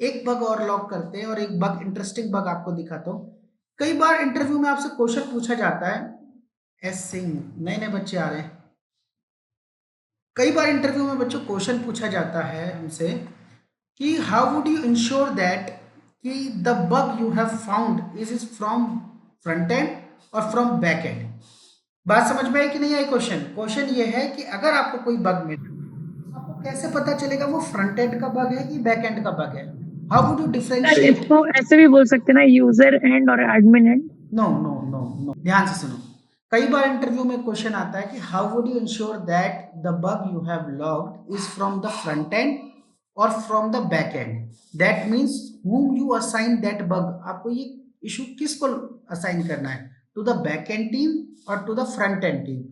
एक बग और लॉक करते हैं और एक बग, इंटरेस्टिंग बग आपको दिखाता हूँ। कई बार इंटरव्यू में आपसे क्वेश्चन पूछा जाता है, एस सिंह, नए नए बच्चे आ रहे हैं। कई बार इंटरव्यू में बच्चों क्वेश्चन पूछा जाता है हमसे कि how would you ensure that कि the bug you have found is from front end और फ्रॉम बैक एंड। बात समझ में आई कि नहीं आई? क्वेश्चन क्वेश्चन ये है कि अगर आपको कोई बग मिले, आपको कैसे पता चलेगा वो फ्रंट एंड का बग है कि बैक एंड का बग है? How would you sir differentiate? इसको ऐसे भी बोल सकते हैं ना, यूजर एंड और admin end. No no no no, ध्यान से सुनो। कई बार इंटरव्यू में क्वेश्चन आता है कि how would you ensure that the bug you have logged is from the front end और from the back end. That means whom you assign that bug, आपको ये इशू किसको असाइन करना है, to the back end team और to the front end team.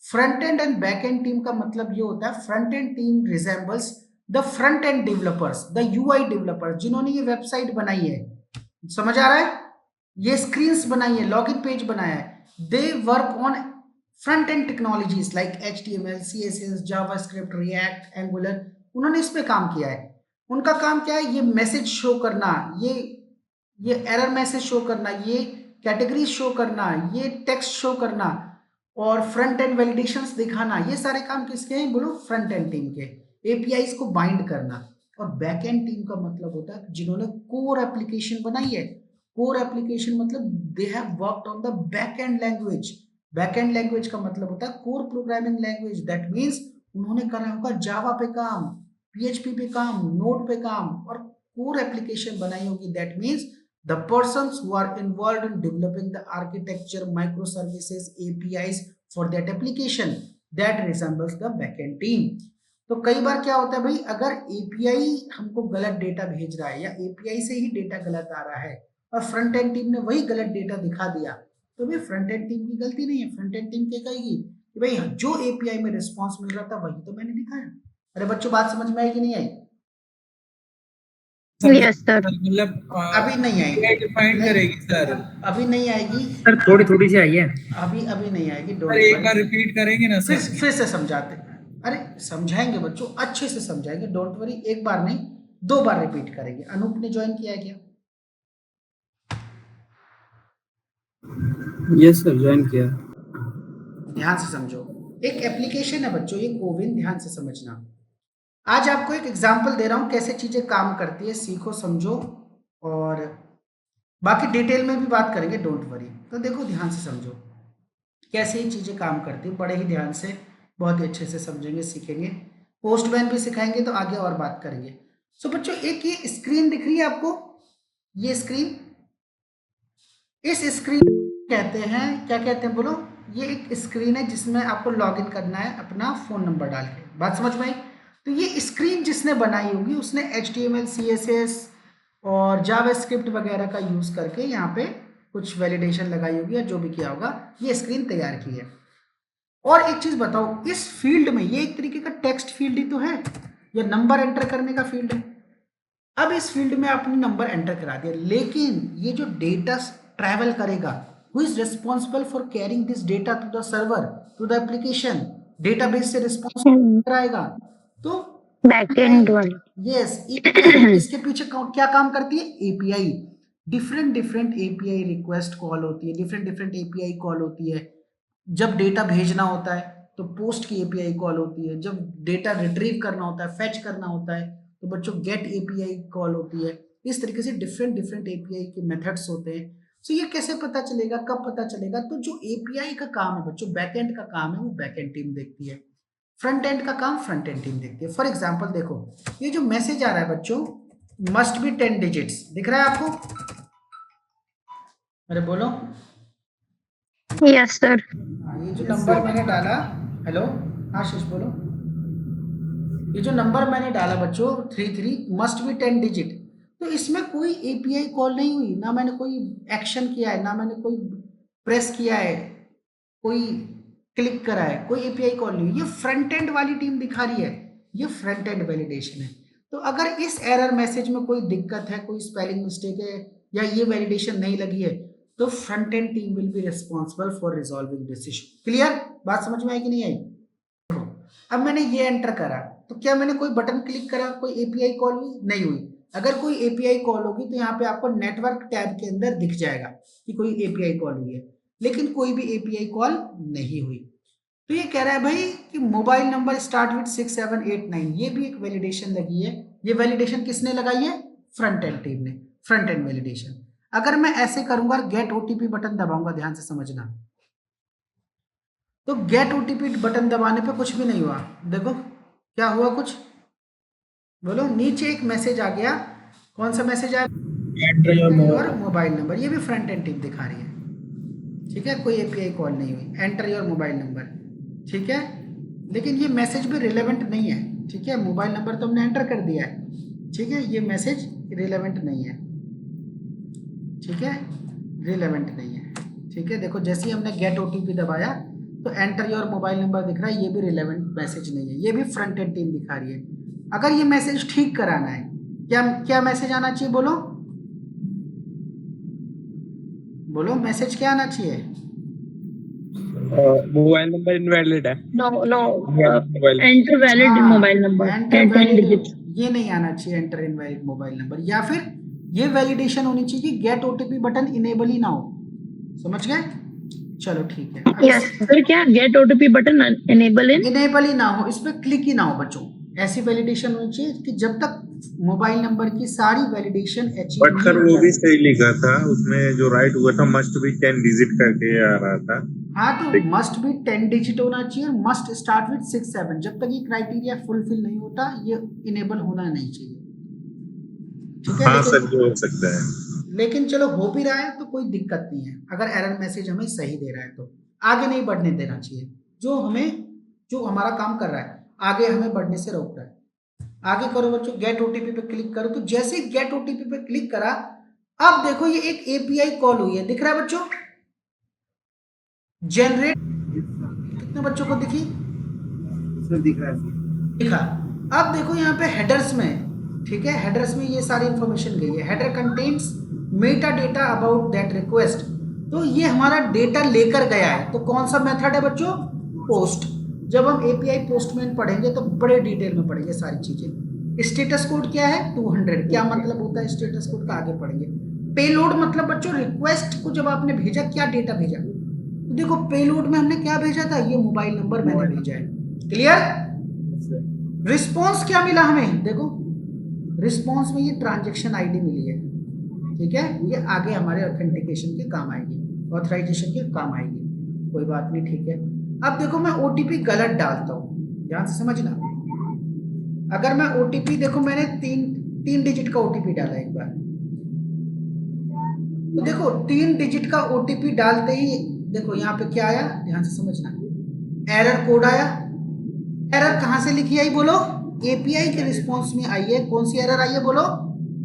Front end and back end team का मतलब ये होता है, front end team resembles the front end developers, the UI developers जिन्होंने ये वेबसाइट बनाई है। समझ आ रहा है? ये स्क्रीन्स बनाई है, लॉगिन पेज बनाया है। They work on front end technologies like HTML, CSS, JavaScript, react, angular. उन्होंने इस पे काम किया है। उनका काम क्या है? ये मैसेज शो करना, ये एरर मैसेज शो करना, ये कैटेगरी शो करना, ये टेक्स्ट शो करना और फ्रंट एंड वैलिडेशंस दिखाना। ये सारे काम किसके हैं? बोलो, फ्रंट एंड टीम के। एपीआईज को बाइंड करना। और बैक एंड टीम का मतलब होता है जिन्होंने कोर एप्लीकेशन बनाई है। कोर एप्लीकेशन मतलब they have worked on the back and language. Back and language का मतलब होता है core programming language. That means उन्होंने करा होगा जावा पे काम, PHP पे काम, नोड पे काम और कोर एप्लीकेशन बनाई होगी। That means the persons who are involved in developing the architecture, microservices, APIs for that application that resembles the backend team। तो कई बार क्या होता है भाई, अगर API हमको गलत डेटा भेज रहा है या API से ही डेटा गलत आ रहा है और फ्रंट एंड टीम ने वही गलत डेटा दिखा दिया, तो भाई फ्रंट एंड टीम की गलती नहीं है। फ्रंट एंड टीम क्या कहेगी कि भाई जो API में रिस्पॉन्स मिल रहा था वही तो मैंने दिखाया। अरे बच्चों, बात समझ में आई कि नहीं आई? Sir yes sir. मतलब अभी नहीं आएगी, डिफाइन करेगी सर। अभी नहीं आएगी, सर थोड़ी थोड़ी सी आई है। अभी अभी नहीं आएगी, सर डोंट एक बार वरी। रिपीट करेंगे ना फिर सर? फिर से समझाते हैं। अरे समझाएंगे बच्चों, अच्छे से समझाएंगे, डोंट वरी। एक बार नहीं, 2 बार रिपीट करेंगे। अनूप ने ज्वाइन किया है क्या? यस सर, ज्वाइन किया। ध्यान से समझो। एक एप्लीकेशन है बच्चों, ये कोविन, ध्यान से समझना। आज आपको एक एग्जाम्पल दे रहा हूं कैसे चीजें काम करती है, सीखो समझो और बाकी डिटेल में भी बात करेंगे, डोंट वरी। तो देखो, ध्यान से समझो कैसे ये चीजें काम करती है, बड़े ही ध्यान से, बहुत ही अच्छे से समझेंगे, सीखेंगे। पोस्टमैन भी सिखाएंगे तो आगे और बात करेंगे। सो बच्चों, एक ये स्क्रीन दिख रही है आपको, ये स्क्रीन, इस स्क्रीन कहते हैं, क्या कहते हैं बोलो? ये एक स्क्रीन है जिसमें आपको लॉगिन करना है अपना फोन नंबर डाल के। बात समझ में आई? तो ये स्क्रीन जिसने बनाई होगी उसने HTML, CSS और जावास्क्रिप्ट वगैरह का यूज करके यहाँ पे कुछ वैलिडेशन लगाई होगी या जो भी किया होगा, ये स्क्रीन तैयार की है। और एक चीज बताओ, इस फील्ड में ये एक तरीके का टेक्स्ट फील्ड ही तो है, या नंबर एंटर करने का फील्ड है। अब इस फील्ड में आपने नंबर एंटर करा दिया, लेकिन ये जो डेटा ट्रैवल करेगा, who is responsible for carrying this data to the server, to the application, database से रिस्पॉन्स कराएगा। तो बैक एंड वाली। यस, इसके पीछे क्या काम करती है? API। Different different API request call होती है, डिफरेंट डिफरेंट API कॉल होती है। जब डेटा भेजना होता है तो पोस्ट की API कॉल होती है, जब डेटा रिट्रीव करना होता है, फेच करना होता है, तो बच्चों गेट API कॉल होती है। इस तरीके से डिफरेंट डिफरेंट API के मेथड्स होते हैं। सो ये कैसे पता चलेगा, कब पता चलेगा? तो जो API का काम है बच्चों, बैकएंड का काम है, वो बैकएंड टीम देखती है। फ्रंट एंड का काम फ्रंट एंड टीम देखती है। फॉर एग्जाम्पल देखो, ये जो मैसेज आ रहा है बच्चों, मस्ट बी 10 डिजिट्स, दिख रहा है आपको? अरे बोलो। Yes sir. ये जो नंबर मैंने डाला, हेलो आशीष बोलो, ये जो नंबर मैंने डाला बच्चों 33 मस्ट बी 10 डिजिट, तो इसमें कोई API कॉल नहीं हुई, ना मैंने कोई एक्शन किया है, ना मैंने कोई प्रेस किया है, कोई क्लिक करा है, कोई API कॉल नहीं हुई। ये फ्रंट एंड वाली टीम दिखा रही है, ये फ्रंट एंड वैलिडेशन है। तो अगर इस एरर मैसेज में कोई दिक्कत है, कोई स्पेलिंग मिस्टेक है या ये वैलिडेशन नहीं लगी है, तो front end team will be responsible for resolving this issue. Clear? बात समझ में आई कि नहीं आई? अब मैंने ये एंटर करा, तो क्या मैंने कोई बटन क्लिक करा, कोई API कॉल हुई? नहीं हुई। अगर कोई एपीआई कॉल होगी तो यहाँ पे आपको नेटवर्क टैब के अंदर दिख जाएगा कि कोई एपीआई कॉल हुई है, लेकिन कोई भी एपीआई कॉल नहीं हुई। तो ये कह रहा है भाई कि मोबाइल नंबर स्टार्ट विद 6789, ये भी एक वैलिडेशन लगी है। ये वैलिडेशन किसने लगाई है? फ्रंट एंड टीम ने, फ्रंट एंड वैलिडेशन। अगर मैं ऐसे करूंगा, गेट ओटीपी बटन दबाऊंगा, ध्यान से समझना, तो गेट ओटीपी बटन दबाने पे कुछ भी नहीं हुआ। देखो क्या हुआ, कुछ बोलो। नीचे एक मैसेज आ गया, कौन सा मैसेज आया? Enter your और mobile. मोबाइल नंबर, ये भी फ्रंट एंड टीम दिखा रही है, ठीक है, कोई एपीआई कॉल नहीं हुई। एंटर योर मोबाइल नंबर, ठीक है, लेकिन ये मैसेज भी रिलेवेंट नहीं है, ठीक है, मोबाइल नंबर तो हमने एंटर कर दिया है, ठीक है, ये मैसेज रिलेवेंट नहीं है, ठीक है, रिलेवेंट नहीं है, ठीक है। देखो जैसे ही हमने गेट ओटीपी दबाया तो एंटर योर मोबाइल नंबर दिख रहा है, ये भी रिलेवेंट मैसेज नहीं है, ये भी फ्रंट एंड टीम दिखा रही है। अगर ये मैसेज ठीक कराना है, क्या क्या मैसेज आना चाहिए? बोलो बोलो, मैसेज क्या आना चाहिए? मोबाइल नंबर इनवैलिड है। No, no. Mobile Enter valid हाँ, mobile number. Enter 10 valid, digits. ये नहीं आना चाहिए एंटर इनवैलिड मोबाइल नंबर, या फिर ये वैलिडेशन होनी चाहिए कि गेट ओटीपी बटन इनेबल ही ना हो। समझ गए? चलो ठीक है। Yes. फिर क्या get OTP button enable in? Enable ही ना हो, इस पर क्लिक ही ना हो बच्चों। ऐसी वैलिडेशन होनी चाहिए कि जब तक मोबाइल नंबर की सारी वैलिडेशन अचीव बट सर वो भी सही लिखा था उसमें, जो राइट हुआ था मस्ट बी 10 डिजिट करके आ रहा था। हाँ, तो मस्ट भी 10 डिजिट होना चाहिए, मस्ट स्टार्ट विद 67। जब तक ये क्राइटेरिया फुलफिल नहीं होता, ये इनेबल होना नहीं चाहिए, ठीक है। हाँ लेकिन सर, ये हो सकता है। लेकिन चलो हो भी रहा है तो कोई दिक्कत नहीं है, अगर एरर मैसेज हमें सही दे रहा है तो आगे नहीं बढ़ने देना चाहिए। जो हमारा काम कर रहा है आगे हमें बढ़ने से रोक रहा है। आगे करो बच्चों, गेट ओटीपी पे क्लिक करो, तो जैसे ही गेट ओटीपी पे क्लिक करा, अब देखो ये एक एपीआई कॉल हुई है, दिख रहा है बच्चों? जनरेट कितने बच्चों को दिखी? सर दिख रहा है। दिखा। अब देखो यहाँ पे हेडर्स में, ठीक है, हेडर्स में ये सारी इंफॉर्मेशन गई है। Header contains Meta data about that request, तो ये हमारा डेटा लेकर गया है। तो कौन सा मेथड है बच्चों? पोस्ट। जब हम एपीआई पोस्टमैन पढ़ेंगे तो बड़े डिटेल में पढ़ेंगे सारी चीजें। स्टेटस कोड क्या है? 200। क्या मतलब होता है स्टेटस कोड का? आगे पढ़ेंगे। पेलोड मतलब बच्चों रिक्वेस्ट को जब आपने भेजा, क्या डेटा भेजा? तो देखो पेलोड में हमने क्या भेजा था? ये मोबाइल नंबर मैंने भेजा है। क्लियर? रिस्पॉन्स क्या मिला हमें? देखो रिस्पॉन्स में ये ट्रांजेक्शन आईडी मिली है, ठीक है, ये आगे हमारे ऑथेंटिकेशन के काम आएगी, ऑथराइजेशन के काम आएगी, कोई बात नहीं, ठीक है। अब देखो मैं ओटीपी गलत डालता हूँ, ध्यान से समझना। अगर मैं ओटीपी, देखो मैंने तीन डिजिट का ओटीपी डाला एक बार, तो देखो 3 डिजिट का ओटीपी डालते ही देखो यहाँ पे क्या आया, ध्यान से समझना, एरर कोड आया। एरर कहाँ से लिखी आई? बोलो। एपीआई के रिस्पॉन्स में आई है। कौन सी एरर आई है? बोलो।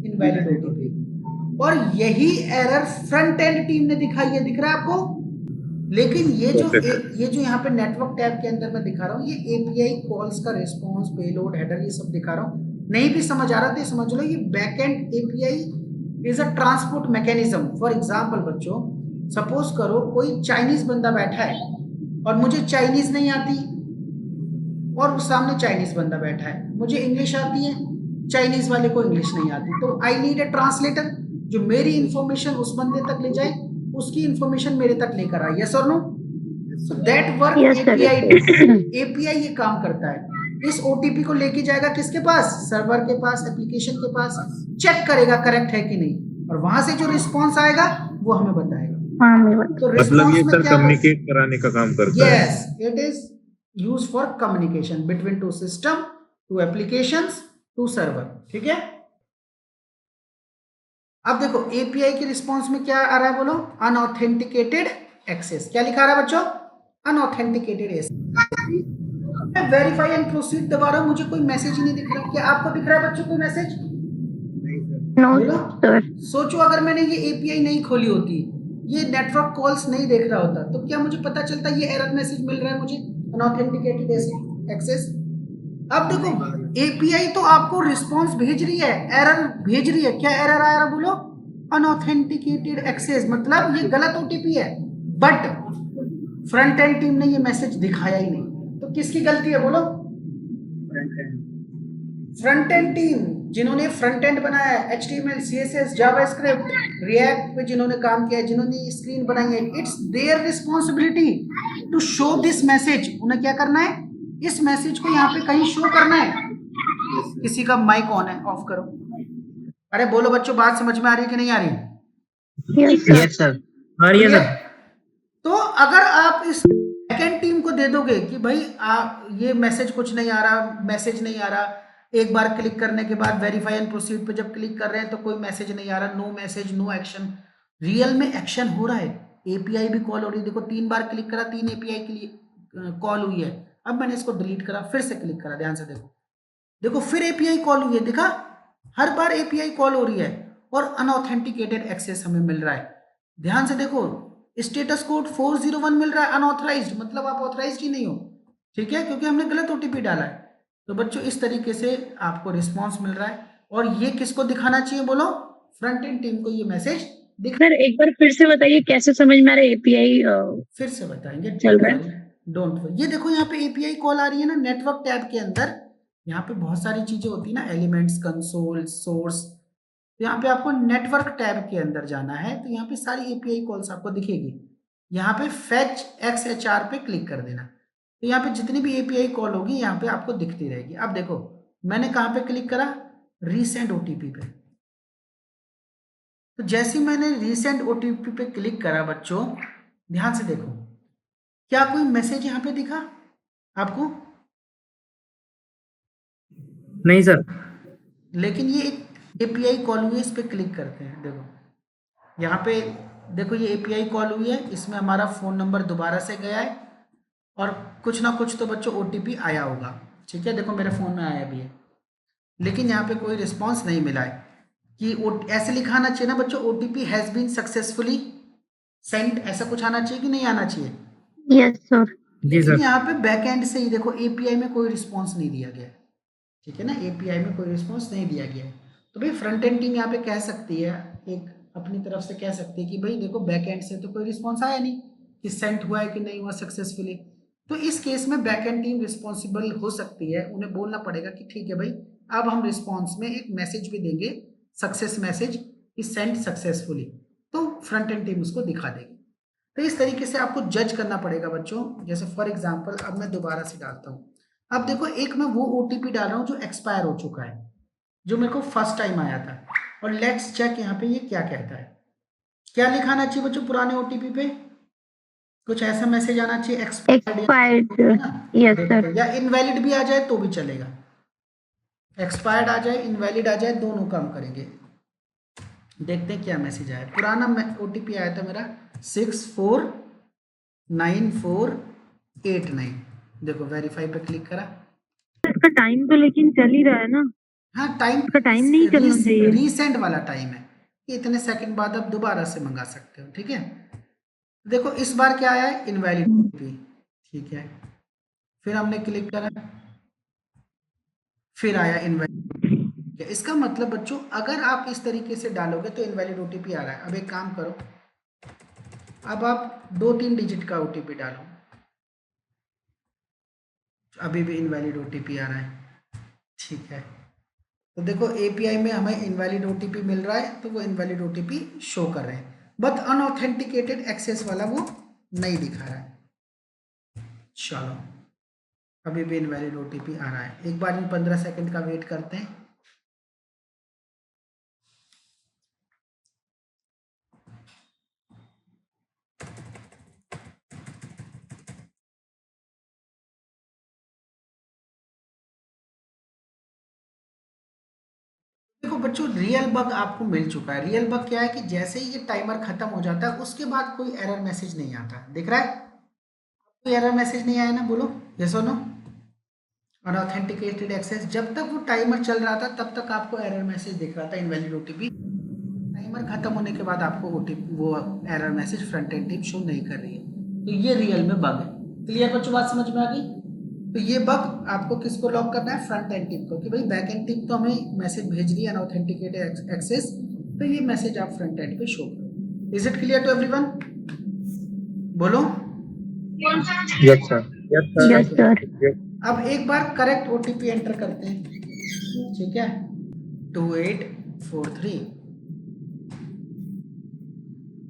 Invalid OTP. और यही एरर फ्रंट एंड टीम ने दिखाई है, दिख रहा है आपको? लेकिन ये जो यहाँ पे नेटवर्क टैब के अंदर मैं दिखा रहा हूँ, ये एपीआई कॉल्स का रिस्पॉन्स, पेलोड, हेडर, ये सब दिखा रहा हूँ। नहीं भी समझ आ रहा तो समझ लो, ये back and API is a transport mechanism. For example बच्चों, सपोज करो कोई चाइनीज बंदा बैठा है और मुझे चाइनीज नहीं आती, और उस सामने चाइनीज बंदा बैठा है, मुझे इंग्लिश आती है, चाइनीज वाले को इंग्लिश नहीं आती, तो आई नीड अ ट्रांसलेटर जो मेरी इंफॉर्मेशन उस बंदे तक ले जाए, उसकी इंफॉर्मेशन मेरे तक लेकर आए। यस और no? So that work Yes, sir. API. API ये काम करता है, इस ओटीपी को लेके जाएगा किसके पास? सर्वर के पास, एप्लीकेशन के पास, चेक करेगा करेक्ट है कि नहीं, और वहां से जो रिस्पॉन्स आएगा वो हमें बताएगा। हाँ, मैं बता- तो मतलब रिस्पॉन्स ये में सर क्या? कम्युनिकेट कराने का काम करता है। Yes, it is use for communication between two system, two applications, two server, ठीक है। अब देखो एपीआई के रिस्पॉन्स में क्या आ रहा है? बोलो। Unauthenticated access. क्या लिखा रहा है बच्चों? Unauthenticated access. मैं वेरीफाई एंड प्रोसीड दबा रहा हूं, मुझे कोई मैसेज ही नहीं दिख रहा। क्या आपको दिख रहा है बच्चों कोई मैसेज? No, बोलो। sir. सोचो अगर मैंने ये एपीआई नहीं खोली होती, ये नेटवर्क कॉल्स नहीं देख रहा होता, तो क्या मुझे पता चलता ये एरर मैसेज मिल रहा है मुझे, अनऑथेंटिकेटेड एक्सेस? अब देखो एपीआई तो आपको रिस्पांस भेज रही है, एरर भेज रही है। क्या एरर आ रहा है? बोलो। अनऑथेंटिकेटेड एक्सेस, मतलब ये गलत ओटीपी है, बट फ्रंट एंड टीम ने ये मैसेज दिखाया ही नहीं। तो किसकी गलती है? बोलो। Front end team. जिन्होंने फ्रंट एंड बनाया है, HTML, CSS, जावास्क्रिप्ट, रिएक्ट पे जिन्होंने काम किया है, जिन्होंने स्क्रीन बनाई है, it's their responsibility to show this message. उन्हें क्या करना है, इस मैसेज को यहाँ पे कहीं शो करना है। किसी का माइक ऑन है, ऑफ करो। अरे बोलो बच्चों, बात समझ में आ रही है कि नहीं आ रही? Yes, sir. Clear? तो अगर आप इस बैकएंड टीम को दे दोगे कि भाई ये मैसेज कुछ नहीं आ रहा, मैसेज नहीं आ रहा, एक बार क्लिक करने के बाद वेरीफाई एंड प्रोसीड पे जब क्लिक कर रहे हैं तो कोई मैसेज नहीं आ रहा, no message, no action. Real में एक्शन हो रहा है, एपीआई भी कॉल हो रही है। देखो 3 बार क्लिक करा, 3 एपीआई के लिए कॉल हुई है। अब मैंने इसको डिलीट करा, फिर से क्लिक करा, ध्यान से देखो, देखो फिर एपीआई कॉल हुई है, देखा, हर बार एपीआई कॉल हो रही है और अनऑथेंटिकेटेड एक्सेस हमें मिल रहा है। ध्यान से देखो, स्टेटस कोड 401 मिल रहा है, अनऑथराइज्ड, मतलब आप ऑथराइज्ड ही नहीं हो, ठीक है, क्योंकि हमने गलत ओटीपी डाला है। तो बच्चों इस तरीके से आपको रिस्पांस मिल रहा है, और ये किसको दिखाना चाहिए बोलो, फ्रंट एंड टीम को ये मैसेज दिख। सर एक बार फिर से बताइए कैसे समझ में आ रहा है एपीआई फिर से बताएंगे, चल रहा है। Don't worry. ये देखो यहाँ पे एपीआई कॉल आ रही है ना, नेटवर्क टैब के अंदर। यहाँ पे बहुत सारी चीजें होती है ना, एलिमेंट्स, कंसोल, सोर्स। तो यहाँ पे आपको नेटवर्क टैब के अंदर जाना है, तो यहाँ पे सारी एपीआई कॉल्स आपको दिखेगी। यहाँ पे फेच XHR पे क्लिक कर देना, तो यहाँ पे जितनी भी एपीआई कॉल होगी यहाँ पे आपको दिखती रहेगी। अब देखो मैंने कहाँ पे क्लिक करा, रीसेंड ओटीपी पे। तो जैसे मैंने रीसेंड ओटीपी पे क्लिक करा बच्चों, ध्यान से देखो, क्या कोई मैसेज यहाँ पे दिखा आपको? नहीं सर। लेकिन ये एक एपीआई कॉल हुई है, इस पे क्लिक करते हैं, देखो यहाँ पे देखो ये एपीआई कॉल हुई है, इसमें हमारा फ़ोन नंबर दोबारा से गया है और कुछ ना कुछ तो बच्चों ओटीपी आया होगा, ठीक है, देखो मेरे फ़ोन में आया भी है, लेकिन यहाँ पे कोई रिस्पांस नहीं मिला है। कि ऐसे लिखा आना चाहिए ना बच्चों, OTP has been successfully send, ऐसा कुछ आना चाहिए कि नहीं आना चाहिए? Yes sir. जी लेकिन सर। यहाँ पे बैकएंड से ही देखो एपीआई में कोई रिस्पांस नहीं दिया गया है, ठीक है ना, एपीआई में कोई रिस्पांस नहीं दिया गया है। तो भाई फ्रंट एंड टीम यहाँ पे कह सकती है, एक अपनी तरफ से कह सकती है कि भाई देखो बैक एंड से तो कोई रिस्पांस आया नहीं कि सेंड हुआ है कि नहीं हुआ सक्सेसफुली। तो इस केस में बैक एंड टीम रिस्पॉन्सिबल हो सकती है, उन्हें बोलना पड़ेगा कि ठीक है भाई, अब हम रिस्पॉन्स में एक मैसेज भी देंगे, success message is send successfully, तो फ्रंट एंड टीम उसको दिखा देगी। तो इस तरीके से आपको जज करना पड़ेगा बच्चों। जैसे फॉर एग्जाम्पल अब मैं दोबारा से डालता हूँ, अब देखो एक मैं वो ओटीपी डाल रहा हूँ जो एक्सपायर हो चुका है, जो मेरे को फर्स्ट टाइम आया था, और लेट्स चेक यहाँ पे ये क्या कहता है। क्या लिखाना चाहिए बच्चों पुराने ओटीपी पे? कुछ ऐसा मैसेज आना चाहिए एक्सपायर्ड। Yes sir. या इनवैलिड भी आ जाए तो भी चलेगा, एक्सपायर्ड आ जाए, इनवैलिड आ जाए, दोनों काम करेंगे। देखते हैं क्या मैसेज आया। पुराना ओटीपी आया था मेरा 649489। देखो वेरीफाई पे क्लिक करा, इसका टाइम तो लेकिन चल ही रहा है ना। हाँ टाइम, इसका टाइम नहीं चलना चाहिए। रीसेंट वाला टाइम है, इतने सेकंड बाद आप दोबारा से मंगा सकते हो, ठीक है। देखो इस बार क्या आया है, इनवैलिड ओटीपी, ठीक है, फिर हमने क्लिक करा, फिर आया इनवैलिड। इसका मतलब बच्चों अगर आप इस तरीके से डालोगे तो इनवैलिड ओटीपी आ रहा है। अब एक काम करो, अब आप 2-3 डिजिट का ओटीपी डालो, अभी भी इनवैलिड ओटीपी आ रहा है, ठीक है। तो देखो एपीआई में हमें इनवैलिड ओटीपी मिल रहा है, तो वो इनवैलिड ओटीपी शो कर रहे हैं, बट अनऑथेंटिकेटेड एक्सेस वाला वो नहीं दिखा रहा है। चलो अभी भी इनवैलिड ओटीपी आ रहा है, एक बार इन 15 सेकंड का वेट करते हैं। देखो बच्चों रियल बग आपको मिल चुका है। रियल बग क्या है कि जैसे ही ये टाइमर खत्म हो जाता है उसके बाद कोई एरर मैसेज नहीं आता, दिख रहा है? कोई एरर मैसेज नहीं आया ना, बोलो यस और नो। अनऑथेंटिकेटेड एक्सेस, जब तक वो टाइमर चल रहा था तब तक आपको एरर मैसेज दिख रहा था, इनवैलिड ओटीपी। टाइमर खत्म होने के बाद आपको ओटीपी वो error message front end team show नहीं कर रही है। तो ये रियल में बग है। क्लियर बच्चों, बात समझ में आ गई? तो ये बग आपको किसको लॉक करना है, फ्रंट एंड टीम को, कि भाई बैक एंड टीम तो हमें मैसेज भेज रही है अनऑथेंटिकेटेड एक्सेस, तो ये मैसेज आप फ्रंट एंड पे शो करो। Is it clear to everyone? बोलो यस सर। Yes sir. अब एक बार करेक्ट ओटीपी एंटर करते हैं, ठीक है। 2843।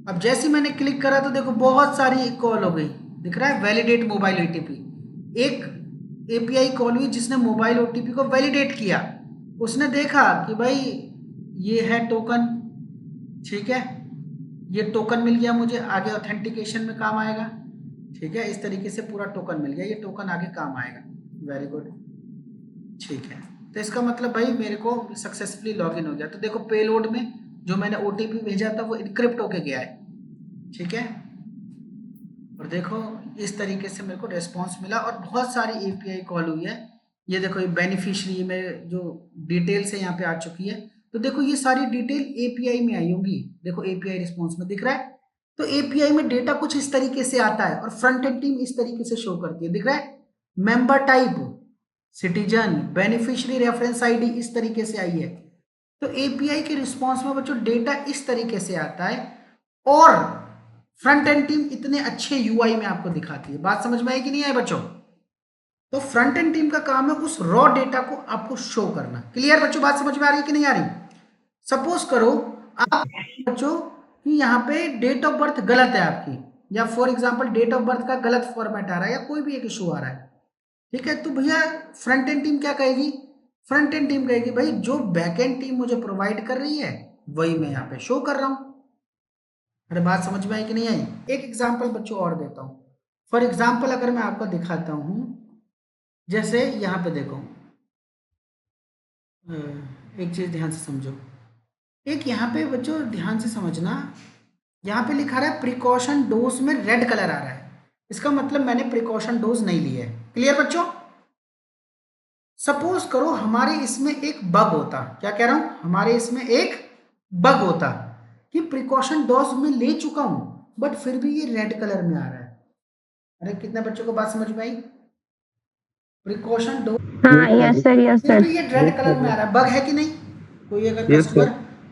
अब जैसे मैंने क्लिक करा तो देखो बहुत सारी कॉल हो गई, दिख रहा है वैलिडेट मोबाइल ओटीपी। एक एपीआई कॉल हुई जिसने मोबाइल ओटीपी को वैलिडेट किया, उसने देखा कि भाई ये है टोकन, ठीक है, ये टोकन मिल गया मुझे, आगे ऑथेंटिकेशन में काम आएगा, ठीक है, इस तरीके से पूरा टोकन मिल गया, ये टोकन आगे काम आएगा। वेरी गुड, ठीक है। तो इसका मतलब भाई मेरे को सक्सेसफुली लॉगिन हो गया। तो देखो पेलोड में जो मैंने ओटीपी भेजा था वो इनक्रिप्ट होके गया है, ठीक है। और देखो इस तरीके से मेरे को रेस्पॉन्स मिला और बहुत सारी एपीआई कॉल हुई है। ये देखो ये बेनिफिशियरी में जो डिटेल्स है यहाँ पे आ चुकी है, तो देखो ये सारी डिटेल एपीआई में आई होंगी, देखो एपीआई रिस्पॉन्स में दिख रहा है। तो एपीआई में डेटा कुछ इस तरीके से आता है और फ्रंट एंड टीम इस तरीके से शो करती है, दिख रहा है, member type, citizen, beneficiary reference ID इस तरीके से आई है। तो एपीआई के रिस्पॉन्स में बच्चों डेटा इस तरीके से आता है और फ्रंट एंड टीम इतने अच्छे यूआई में आपको दिखाती है। बात समझ में आई कि नहीं आई बच्चों? तो फ्रंट एंड टीम का काम है उस रॉ डेटा को आपको शो करना। क्लियर बच्चों, बात समझ में आ रही है कि नहीं आ रही? सपोज करो आप बच्चों कि यहाँ पे डेट ऑफ बर्थ गलत है आपकी, या for example date of birth का गलत फॉर्मेट आ रहा है या कोई भी एक इशू आ रहा है, ठीक है, तो भैया फ्रंट एंड टीम क्या कहेगी? फ्रंट एंड टीम कहेगी भाई जो बैक एंड टीम मुझे प्रोवाइड कर रही है वही मैं यहाँ पे शो कर रहा हूँ। अरे बात समझ में आई कि नहीं आई? एक एग्जांपल बच्चों और देता हूँ। फॉर एग्जांपल अगर मैं आपको दिखाता हूँ, जैसे यहाँ पे देखो, एक चीज ध्यान से समझो, एक यहाँ पे बच्चों ध्यान से समझना, यहाँ पे लिखा रहा है प्रिकॉशन डोज में रेड कलर आ रहा है, इसका मतलब मैंने प्रिकॉशन डोज नहीं लिया है। क्लियर बच्चों? सपोज करो हमारे इसमें एक बग होता, क्या कह रहा हूं, हमारे इसमें एक बग होता कि प्रिकॉशन डोज में ले चुका हूं बट फिर भी ये रेड कलर में आ रहा है। अरे कितने बच्चों को बात समझ में आई? प्रिकॉशन डोज हाँ यस सर यस फिर सर। भी ये रेड कलर में आ रहा है, बग है कि नहीं? कोई अगर Yes, कस्टमर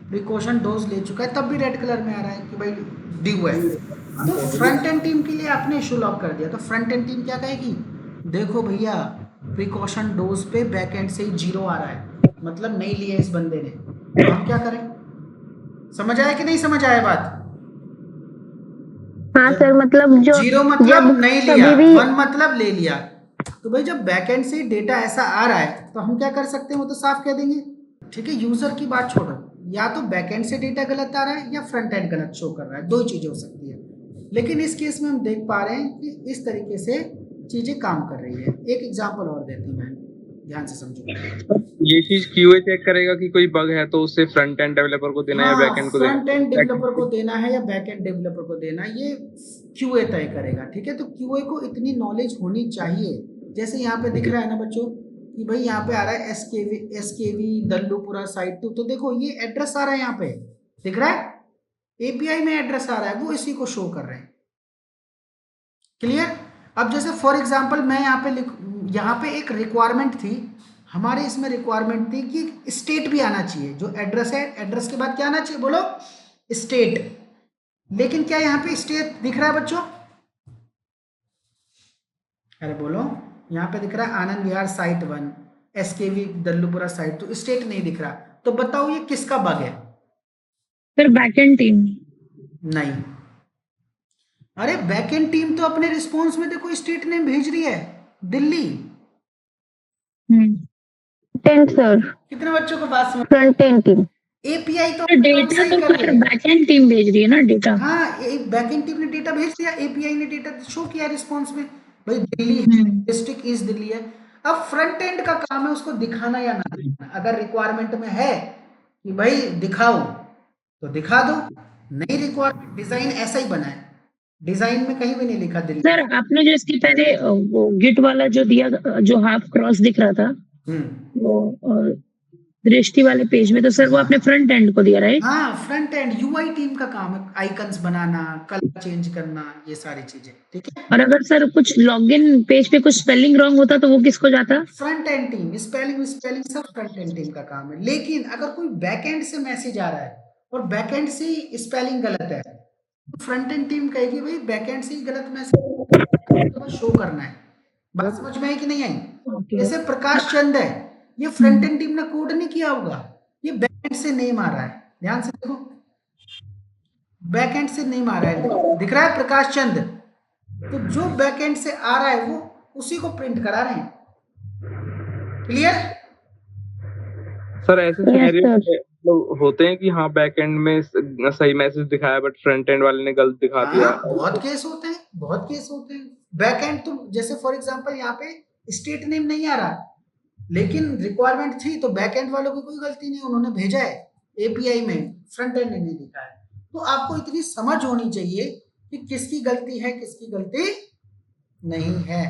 प्रिकॉशन डोज ले चुका है तब भी रेड कलर में आ रहा है कि भाई ड्यू है, तो फ्रंट एंड टीम के लिए आपने इशू लॉक कर दिया, तो फ्रंट एंड टीम क्या कहेगी? देखो भैया प्रिकॉशन डोज पे बैक एंड से ही 0 आ रहा है, मतलब नहीं लिया इस बंदे ने, तो हम क्या करें? समझ आया कि नहीं समझ आया बात? हाँ सर, मतलब जो 0 मतलब जब नहीं लिया, कभी भी 1 मतलब ले लिया। तो भाई जब बैकएंड से डेटा ऐसा आ रहा है तो हम क्या कर सकते हैं, वो तो साफ कह देंगे, ठीक है। यूजर की बात छोड़ो, या तो बैकएंड से डेटा गलत आ रहा है या फ्रंट एंड गलत शो कर रहा है, दो ही चीजें हो सकती है। लेकिन इस केस में हम देख पा रहे हैं कि इस तरीके से चीजें काम कर रही है। एक एग्जाम्पल और देती हूँ मैं, ध्यान से समझो। ये चीज क्यूए चेक करेगा कि कोई बग है तो उसे फ्रंट एंड डेवलपर को देना है या बैक एंड को देना फ्रंट एंड डेवलपर को देना है या बैक एंड डेवलपर को देना, ये क्यूए तय करेगा, ठीक है। तो क्यूए को इतनी नॉलेज होनी चाहिए, जैसे यहाँ पे दिख रहा है ना बच्चों कि भाई यहाँ पे आ रहा है एसकेवी दल्लूपुरा साइट 2, तो देखो ये एड्रेस आ रहा है, यहाँ पे दिख रहा है एपीआई में एड्रेस आ रहा है, वो इसी को शो कर रहे हैं। क्लियर? अब जैसे फॉर एग्जांपल मैं यहाँ पे एक रिक्वायरमेंट थी, हमारे इसमें रिक्वायरमेंट थी कि स्टेट भी आना चाहिए, जो एड्रेस है एड्रेस के बाद क्या आना चाहिए बोलो? स्टेट। लेकिन क्या यहाँ पे स्टेट दिख रहा है बच्चों? अरे बोलो, यहाँ पे दिख रहा है Anand Vihar site 1 SKV Dallupura site, तो स्टेट नहीं दिख रहा, तो बताओ ये किसका बग है? Sir backend team. नहीं, अरे बैकएंड टीम तो अपने रिस्पॉन्स में देखो स्टेट नेम भेज रही है दिल्ली। टेंट सर, कितने बच्चों को बात समझ? Front end team. एपीआई तो डेटा सही तो कर रही सर है। बैकएंड टीम भेज रही है ना डेटा। हाँ, बैकएंड टीम ने डेटा भेज दिया, एपीआई ने डेटा शो किया रिस्पॉन्स में, भाई दिल्ली है, डिस्ट्रिक्ट ईस्ट दिल्ली है। अब फ्रंट एंड का काम है उसको दिखाना या ना दिखाना। अगर रिक्वायरमेंट में है कि भाई दिखाओ तो दिखा दो, नहीं रिक्वायरमेंट, डिजाइन ऐसा ही बना है, डिजाइन में कहीं भी नहीं लिखा दिल्ली। सर आपने जो इसके पहले वो गिट वाला जो दिया, जो हाफ क्रॉस दिख रहा था वो दृष्टि वाले पेज में, तो सर वो आपने फ्रंट एंड को दिया, राइट? हाँ, फ्रंट एंड यूआई टीम का काम है, आइकन्स बनाना, कलर चेंज करना, ये सारी चीजें, ठीक है। और अगर सर कुछ लॉगिन पेज पे कुछ स्पेलिंग रॉन्ग होता तो वो किसको जाता? फ्रंट एंड टीम, स्पेलिंग सब फ्रंट एंड टीम का काम है। लेकिन अगर कोई बैक एंड से मैसेज आ रहा है और बैक एंड से स्पेलिंग गलत है, तो फ्रंट एंड टीम कहेगी भाई बैक एंड से ही गलत मैसेज शो करना है। बात समझ में आई कि नहीं आई? जैसे प्रकाश चंद है, ये फ्रंट एंड टीम ने कोड नहीं किया होगा, ये बैकएंड से नेम आ रहा है, ध्यान से देखो, बैकएंड से नेम आ रहा है, दिख रहा है प्रकाश चंद, तो जो बैकएंड से आ रहा है वो उसी को प्रिंट करा रहे हैं। क्लियर? सर ऐसे Yes, सिनेरियो sir. मतलब होते हैं कि हाँ बैक एंड में सही मैसेज दिखाया बट फ्रंट एंड वाले ने गलत दिखा दिया। हाँ, बहुत केस होते हैं, बहुत केस होते हैं। बैकएंड तो जैसे फॉर एग्जांपल यहाँ पे स्टेट नेम नहीं आ रहा, लेकिन रिक्वायरमेंट थी, तो बैकएंड वालों की कोई गलती नहीं, उन्होंने भेजा है एपीआई में, फ्रंट एंड ने नहीं लिखा है। तो आपको इतनी समझ होनी चाहिए कि किसकी गलती है, किसकी गलती नहीं है।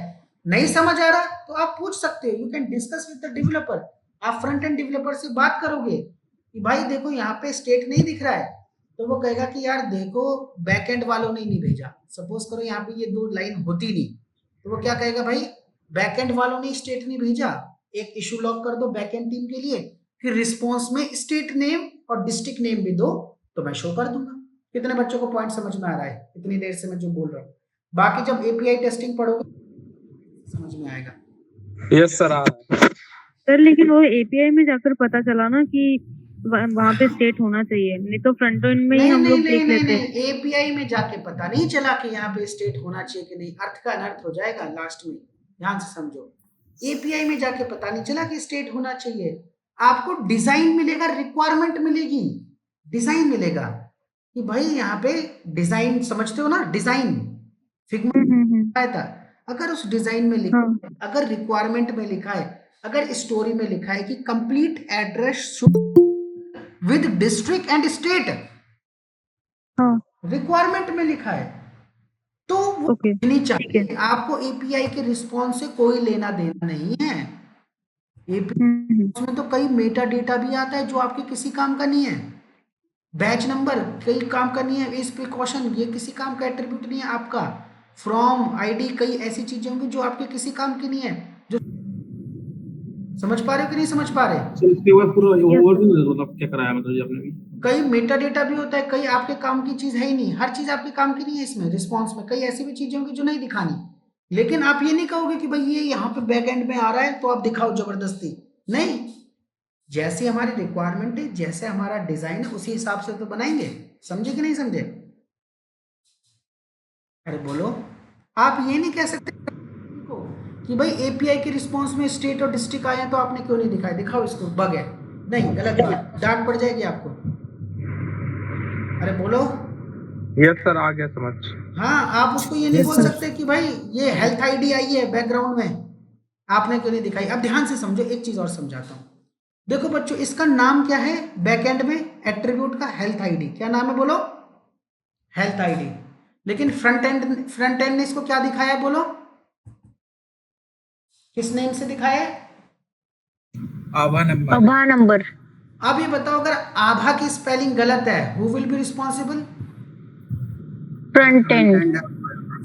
नहीं समझ आ रहा तो आप पूछ सकते हो, you can discuss with the developer. आप फ्रंट एंड डेवलपर से बात करोगे कि भाई देखो यहाँ पे स्टेट नहीं दिख रहा है, तो वो कहेगा कि यार देखो बैक एंड वालों ने नहीं भेजा। सपोज करो यहाँ पे ये 2 लाइन होती नहीं, तो वो क्या कहेगा, भाई बैक एंड वालों ने स्टेट नहीं भेजा, एक इशू लॉक कर दो बैक एंड टीम के लिए, फिर रिस्पॉन्स में स्टेट नेम और डिस्ट्रिक्ट नेम भी दो, तो मैं शो कर दूंगा। कितने बच्चों को पॉइंट समझ में आ रहा है इतनी देर से मैं जो बोल रहा हूँ? बाकी जब एपीआई टेस्टिंग पढ़ोगे समझ में आएगा। Yes sir. सर लेकिन वो एपीआई में जाकर पता चला ना कि वहाँ पे स्टेट होना चाहिए, नहीं तो फ्रंट एंड में ही हम लोग देख लेते हैं। एपीआई में जाके पता नहीं चला कि यहाँ पे स्टेट होना चाहिए कि नहीं, अर्थ का अनर्थ हो जाएगा लास्ट में, ध्यान से समझो। एपीआई में जाके पता नहीं चला कि स्टेट होना चाहिए, आपको डिजाइन मिलेगा, रिक्वायरमेंट मिलेगी, डिजाइन मिलेगा कि भाई यहाँ पे डिजाइन समझते हो ना, डिजाइन फिग्मा आया था, अगर उस डिजाइन में लिखा है, अगर रिक्वायरमेंट में लिखा है, अगर स्टोरी में लिखा है कि complete address with district and state, requirement में लिखा है, तो वो नहीं चाहिए। आपको एपीआई के रिस्पॉन्स से कोई लेना देना नहीं है। एपीआई में तो कई मेटा डेटा भी आता है जो आपके किसी काम का नहीं है, बैच नंबर कई काम का नहीं है, इस प्रिकॉशन ये किसी काम का एट्रीब्यूट नहीं है आपका, फ्रॉम आईडी कई ऐसी चीजें होंगी जो आपके किसी काम की नहीं है। जो समझ पा रहे हो कि नहीं समझ पा रहे? इसके बाद पूरा ओवरव्यू मतलब क्या कराया मतलब आपने भी? कई मेटा डेटा भी होता है, कई आपके काम की चीज है ही नहीं, हर चीज आपके काम की नहीं है इसमें। रिस्पॉन्स में कई ऐसी भी चीजें होंगी जो नहीं दिखानी, लेकिन आप ये नहीं कहोगे कि भाई ये यहाँ पे बैक एंड में आ रहा है तो आप दिखाओ जबरदस्ती, नहीं। जैसी हमारी रिक्वायरमेंट है, जैसे हमारा डिजाइन है, उसी हिसाब से तो बनाएंगे। समझे कि नहीं समझे? अरे बोलो, आप ये नहीं कह सकते कि भाई एपीआई के रिस्पॉन्स में स्टेट और डिस्ट्रिक्ट आए हैं तो आपने क्यों नहीं दिखाया, दिखाओ इसको, बग है। नहीं, गलत बात, डांट पड़ जाएगी आपको। अरे बोलो। यस सर, आ गया समझ। हाँ, आप उसको ये नहीं बोल सकते कि भाई ये हेल्थ आईडी आई है बैकग्राउंड में, आपने क्यों नहीं दिखाई। अब ध्यान से समझो, एक चीज और समझाता हूँ। देखो बच्चों, इसका नाम क्या है बैकएंड में एट्रीब्यूट का? Health ID. क्या नाम है बोलो? Health ID. लेकिन फ्रंट एंड ने इसको क्या दिखाया है बोलो? किस नेम से दिखाया है? आभा नंबर। आभा नंबर। अब ये बताओ, अगर आभा की स्पेलिंग गलत है, who will be responsible? Front end.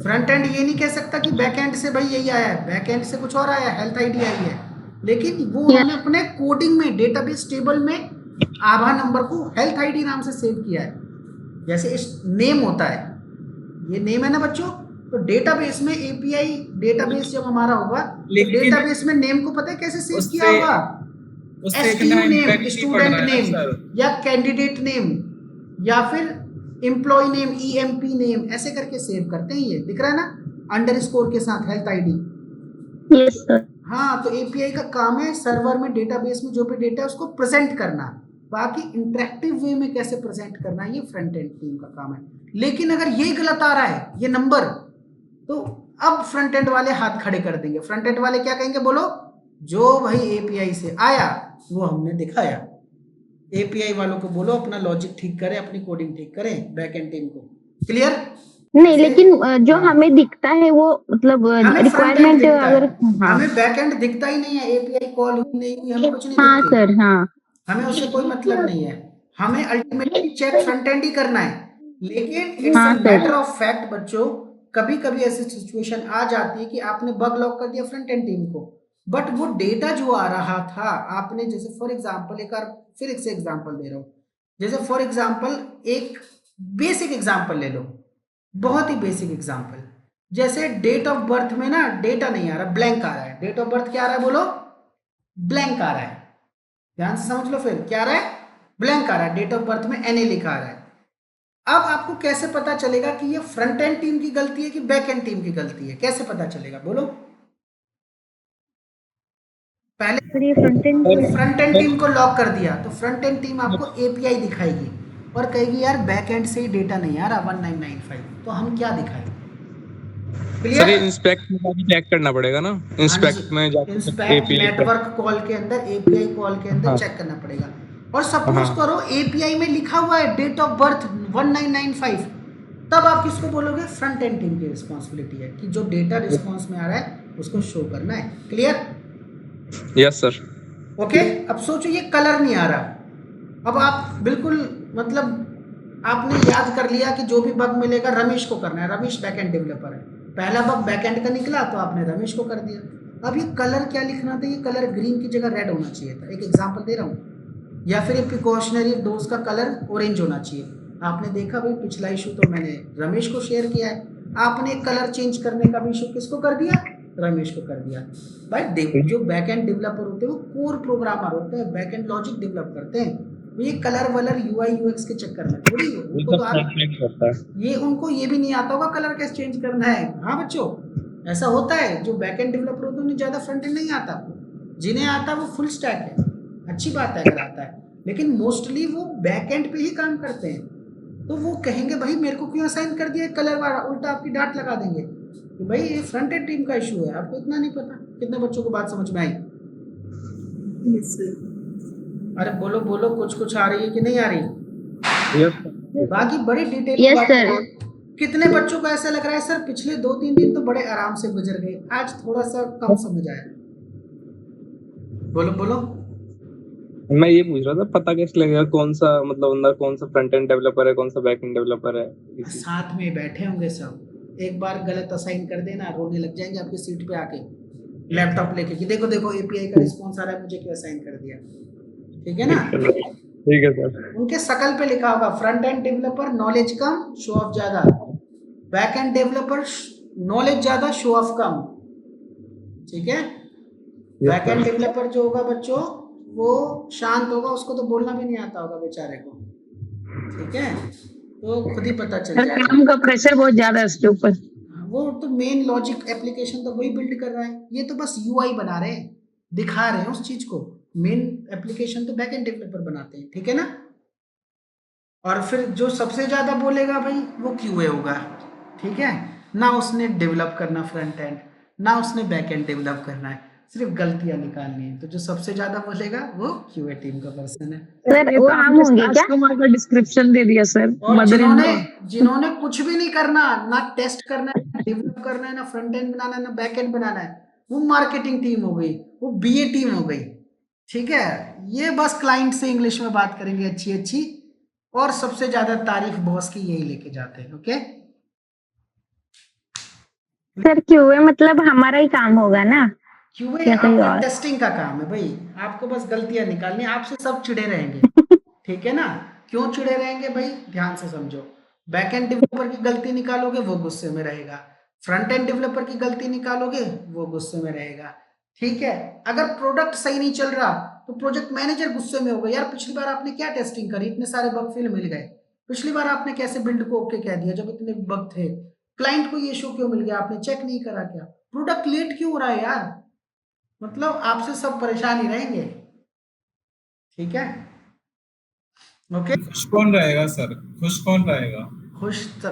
Front end ये नहीं कह सकता कि बैक एंड से भाई यही आया है, बैक एंड से कुछ और आया है, हेल्थ आईडी आई है, लेकिन वो उन्होंने अपने कोडिंग में डेटाबेस टेबल में आभा नंबर को हेल्थ आईडी नाम से सेव किया है। जैसे इस नेम होता है, ये नेम है ना बच्चों, तो डेटाबेस में एपीआई डेटाबेस जब हमारा होगा तो डेटाबेस में नेम को पता है कैसे सेव किया होगा? एसटीयू नेम, स्टूडेंट नेम या कैंडिडेट नेम या फिर एम्प्लॉय नेम, ईएमपी नेम, ऐसे करके सेव करते हैं। ये दिख रहा है ना अंडरस्कोर के साथ हेल्थ आईडी। Yes sir. हाँ, तो एपीआई का काम है सर्वर में डेटाबेस में जो भी डेटा है उसको प्रेजेंट करना, बाकी इंटरेक्टिव वे में कैसे प्रेजेंट करना है ये फ्रंट एंड टीम का काम है। लेकिन अगर ये गलत आ रहा है ये नंबर, तो अब फ्रंट एंड वाले हाथ खड़े कर देंगे। फ्रंट एंड वाले क्या कहेंगे बोलो? जो भाई एपीआई से आया वो हमने दिखाया। एपीआई वालों को बोलो अपना लॉजिक ठीक करें, अपनी कोडिंग ठीक करें, बैक एंड टीम को। क्लियर? नहीं, लेकिन जो हमें दिखता है वो मतलब रिक्वायरमेंट अगर हमें बैक एंड दिखता ही नहीं है, एपीआई कॉल हुई नहीं हुई हमें कुछ नहीं हाँ दिखती। सर, हाँ, हमें उससे कोई मतलब नहीं है, हमें अल्टीमेटली चेक फ्रंट एंड ही करना है। लेकिन it's a matter of fact बच्चों, कभी कभी ऐसी सिचुएशन आ जाती है कि आपने बग लॉक कर दिया फ्रंट एंड टीम को, बट वो डेटा जो आ रहा था आपने, जैसे फॉर एग्जांपल एक बार फिर एक से एग्जांपल दे रहा हूँ, जैसे फॉर एग्जांपल एक बेसिक एग्जांपल ले लो, बहुत ही बेसिक एग्जांपल, जैसे डेट ऑफ बर्थ में ना डेटा नहीं आ रहा, ब्लैंक आ रहा है। डेट ऑफ बर्थ क्या आ रहा है बोलो? ब्लैंक आ रहा है। ध्यान से समझ लो। फिर क्या आ रहा है, ब्लैंक आ रहा है, डेट ऑफ बर्थ में NA लिखा आ रहा है। अब आपको कैसे पता चलेगा कि ये फ्रंट एंड टीम की गलती है कि बैक एंड टीम की गलती है, कैसे पता चलेगा बोलो? पहले सर ये front end front end team को लॉक कर दिया तो फ्रंट एंड टीम आपको API दिखाएगी और कहेगी यार बैक एंड से ही डेटा नहीं आ रहा 1995, तो हम क्या दिखाएं? सर ये क्लियर? इंस्पेक्ट में जाके चेक करना पड़ेगा ना, इंस्पेक्ट में जाके इंस्पेक्ट API नेटवर्क कॉल के अंदर, API कॉल के अंदर हाँ। चेक करना पड़ेगा। और सपोज हाँ। करो API में लिखा हुआ है डेट ऑफ बर्थ 1995, तब आप किसको बोलोगे? फ्रंट एंड टीम की रिस्पॉन्सिबिलिटी है कि जो डेटा रिस्पॉन्स में आ रहा है उसको शो करना है। क्लियर? Yes sir. ओके। अब सोचो ये कलर नहीं आ रहा, अब आप बिल्कुल मतलब आपने याद कर लिया कि जो भी बग मिलेगा रमेश को करना है, रमेश बैकएंड डेवलपर है, पहला बग बैकएंड का निकला तो आपने रमेश को कर दिया। अब ये कलर क्या लिखना था? ये कलर ग्रीन की जगह रेड होना चाहिए था, एक एग्जांपल दे रहा हूँ। या फिर ये प्रिकॉशनरी डोज का कलर ऑरेंज होना चाहिए। आपने देखा भाई पिछला इशू तो मैंने रमेश को शेयर किया है, आपने कलर चेंज करने का भी इशू किसको कर दिया? रमेश को कर दिया। भाई जो बैकएंड डेवलपर होते हैं वो कोर प्रोग्रामर होते हैं, बैकएंड लॉजिक डेवलप करते हैं, ये कलर वलर UI UX के चक्कर में थोड़ी है। उनको तो ये उनको ये भी नहीं आता होगा कलर कैसे चेंज करना है। हाँ बच्चों, ऐसा होता है, जो बैकएंड डेवलपर होते हैं उन्हें ज़्यादा फ्रंट एंड नहीं आता, जिन्हें आता है वो फुल स्टैक है, अच्छी बात है अगर आता है, लेकिन मोस्टली वो बैकएंड पे ही काम करते हैं। तो वो कहेंगे भाई मेरे को क्यों असाइन कर दिया कलर वाला, उल्टा आपकी डांट लगा देंगे कि भाई ये फ्रंट एंड टीम का इशू है, आपको इतना नहीं पता। कितने बच्चों को बात समझ में आई? अरे बोलो बोलो, कुछ आ रही है कि नहीं आ रही? बाकी बड़ी डिटेल Yes, बात sir. करें। कितने बच्चों को ऐसा लग रहा है सर पिछले 2-3 दिन तो बड़े आराम से गुजर गए, आज थोड़ा सा कम समझ आया? बोलो बोलो। मैं ये पूछ रहा था पता कैसे लगेगा कौन सा मतलब बंदा कौन सा फ्रंट एंड डेवलपर है, कौन सा बैक एंड डेवलपर है? साथ में बैठे होंगे सब, एक बार गलत असाइन कर देना, रोने लग जाएंगे आपकी सीट पे आके लैपटॉप लेके कि देखो देखो API का रिस्पॉन्स आ रहा है, मुझे क्यों असाइन कर दिया। ठीक है ना? ठीक है सर। उनके शकल पे लिखा होगा फ्रंट एंड डेवलपर नॉलेज कम शो ऑफ ज्यादा, बैक एंड डेवलपर नॉलेज ज्यादा शो ऑफ कम। ठीक है? बैक एंड डेवलपर जो होगा बच्चों वो शांत होगा, उसको तो बोलना भी नहीं आता होगा बेचारे को। ठीक है? तो खुद ही पता चल सर जाएगा। काम का प्रेशर बहुत ज्यादा है उसके ऊपर। वो तो मेन लॉजिक एप्लीकेशन तो वही बिल्ड कर रहा है, ये तो बस UI बना रहे हैं, दिखा रहे हैं उस चीज को। मेन एप्लीकेशन तो बैक एंड डेवलपर बनाते हैं। ठीक है ना? और फिर जो सबसे ज्यादा बोलेगा भाई वो QA होगा। ठीक है ना? उसने डेवलप करना फ्रंट एंड, ना उसने बैक एंड डेवलप करना है, सिर्फ गलतियां निकालनी है। तो जो सबसे ज्यादा बोलेगा वो QA टीम का पर्सन है। सर वो हम होंगे क्या? कस्टमर का डिस्क्रिप्शन दे दिया सर। और मदर इन लॉ जिन्होंने कुछ भी नहीं करना, ना टेस्ट करना है, डेवलप करना है, ना फ्रंट एंड बनाना है, ना बैक एंड बनाना है, वो मार्केटिंग टीम हो गई, वो BA टीम हो गई। ठीक है? ये बस क्लाइंट से इंग्लिश में बात करेंगे अच्छी अच्छी, और सबसे ज्यादा तारीफ बॉस की यही लेके जाते हैं। ओके? सर QA मतलब हमारा ही काम होगा ना? QA या कहीं आपका और? टेस्टिंग का काम है भाई, आपको बस गलतियां निकालनी है, आपसे सब चिड़े रहेंगे। ठीक है ना? क्यों चिड़े रहेंगे भाई? ध्यान से समझो। बैक एंड डेवलपर की गलती निकालोगे वो गुस्से में रहेगा, फ्रंट एंड डेवलपर की गलती निकालोगे वो गुस्से में रहेगा। ठीक है? अगर प्रोडक्ट सही नहीं चल रहा तो प्रोजेक्ट मैनेजर गुस्से में होगा, यार पिछली बार आपने क्या टेस्टिंग करी, इतने सारे बग फील मिल गए, पिछली बार आपने कैसे बिल्ड को ओके कह दिया जब इतने बग थे, क्लाइंट को ये इशू क्यों मिल गया, आपने चेक नहीं करा क्या, प्रोडक्ट लेट क्यों हो रहा है यार। मतलब आपसे सब परेशान ही रहेंगे। ठीक है? ओके? खुश कौन रहेगा सर? खुश कौन रहेगा?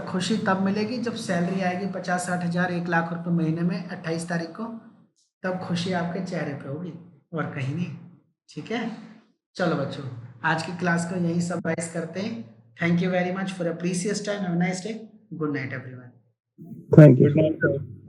खुशी तब मिलेगी जब सैलरी आएगी 50-60 हज़ार 1 लाख रुपए महीने में 28 तारीख को, तब खुशी आपके चेहरे पे होगी और कहीं नहीं। ठीक है? चलो बच्चों, आज की क्लास को यही समराइज करते हैं। Thank you very much for a precious time. Have a nice day. Good night everyone. Thank you.